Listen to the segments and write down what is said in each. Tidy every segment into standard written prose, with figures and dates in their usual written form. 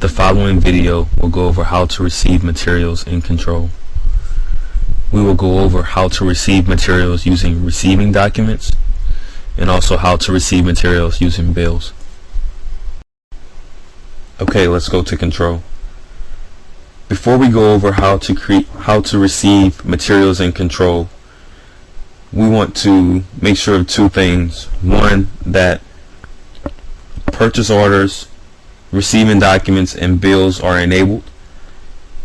The following video will go over how to receive materials in Control. We will go over how to receive materials using receiving documents and also how to receive materials using bills. Okay, let's go to Control. Before we go over how to receive materials in Control, we want to make sure of two things. One, that purchase orders, receiving documents, and bills are enabled,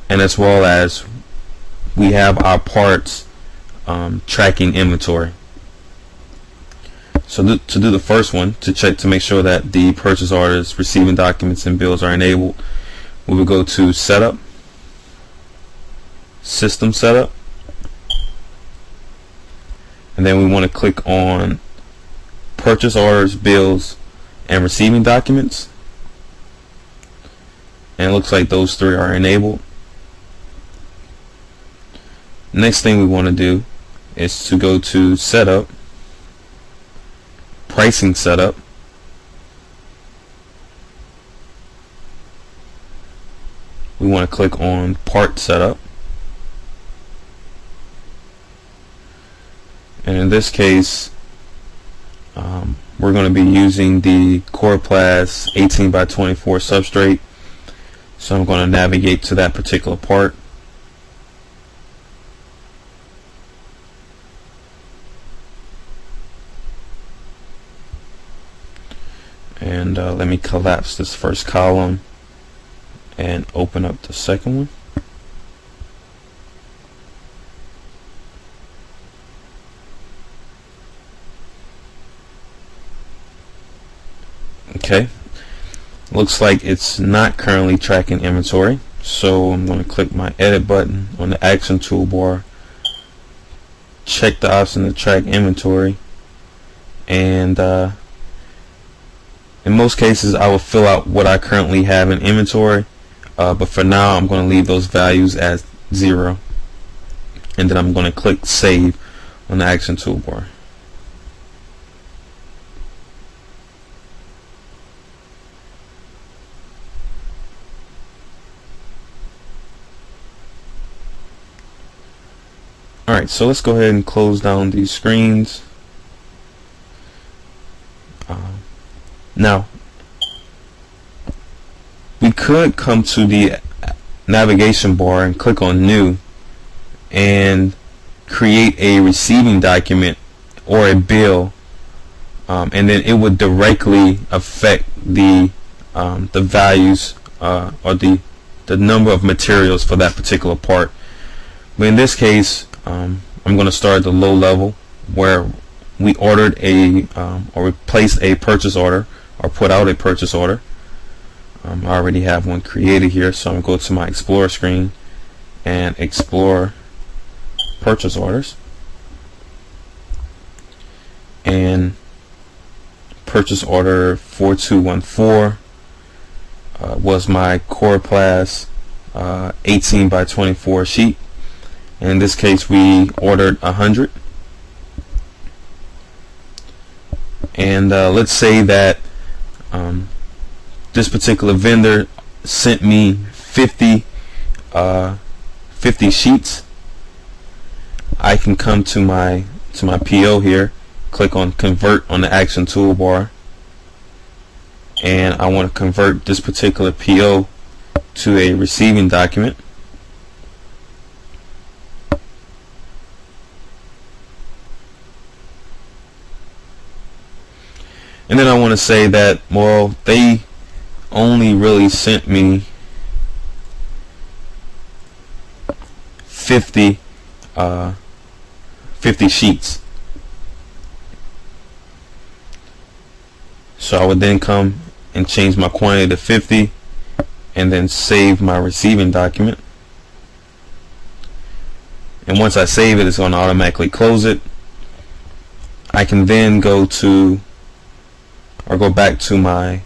and as well as we have our parts tracking inventory. So to do the first one, to check to make sure that the purchase orders, receiving documents, and bills are enabled, we will go to Setup, System Setup, and then we want to click on Purchase Orders, Bills, and Receiving Documents, and it looks like those three are enabled. Next thing we want to do is to go to Setup, Pricing Setup, we want to click on Part Setup, and in this case we're going to be using the Coroplast 18x24 substrate, so I'm going to navigate to that particular part. And let me collapse this first column and open up the second one. Okay, looks like it's not currently tracking inventory, so I'm going to click my edit button on the action toolbar, check the option to track inventory, and in most cases I will fill out what I currently have in inventory, but for now I'm going to leave those values as 0, and then I'm going to click Save on the action toolbar. Alright, so let's go ahead and close down these screens. Now, we could come to the navigation bar and click on New and create a receiving document or a bill, and then it would directly affect the values or the number of materials for that particular part. But in this case, I'm going to start at the low level where we ordered or we placed a purchase order or put out a purchase order. I already have one created here, so I'm going to go to my Explorer screen and explore purchase orders, and purchase order 4214 was my Coroplast 18x24 sheet. And in this case we ordered 100, and let's say that this particular vendor sent me 50 sheets. I can come to my PO here, click on Convert on the action toolbar, and I want to convert this particular PO to a receiving document. And then I want to say that, well, they only really sent me 50 sheets. So I would then come and change my quantity to 50 and then save my receiving document. And once I save it, it's going to automatically close it. I can then go back to my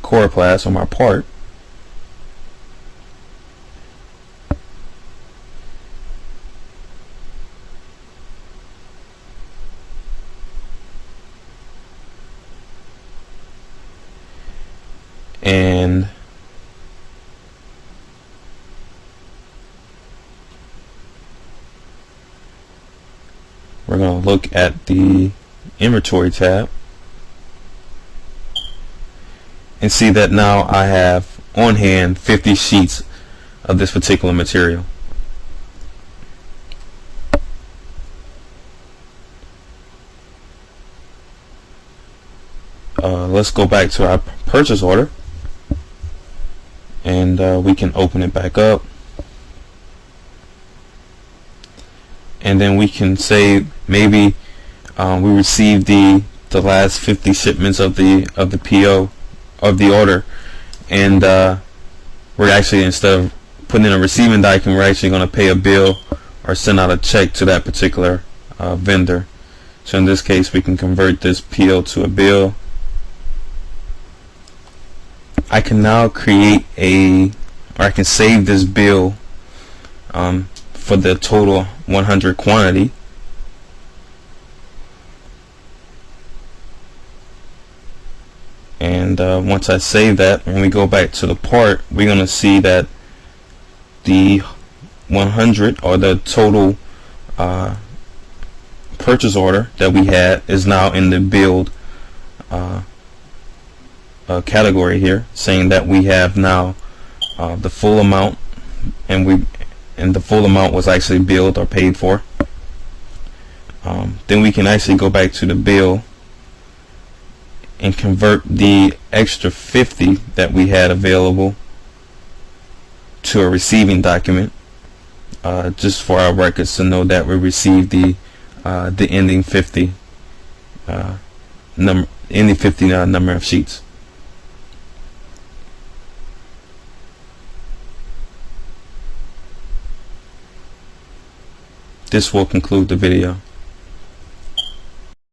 Coroplast or my part, and look at the inventory tab and see that now I have on hand 50 sheets of this particular material. Let's go back to our purchase order, and we can open it back up, and then we can say maybe we received the last 50 shipments of the PO of the order, and we're actually, instead of putting in a receiving document, we're actually going to pay a bill or send out a check to that particular vendor. So in this case, we can convert this PO to a bill. I can now create I can save this bill for the total 100 quantity. And once I save that, when we go back to the part, we're going to see that the 100, or the total purchase order that we had, is now in the billed category here, saying that we have now the full amount, and the full amount was actually billed or paid for. Then we can actually go back to the bill and convert the extra 50 that we had available to a receiving document, just for our records to know that we received the ending 50 number of sheets. This will conclude the video.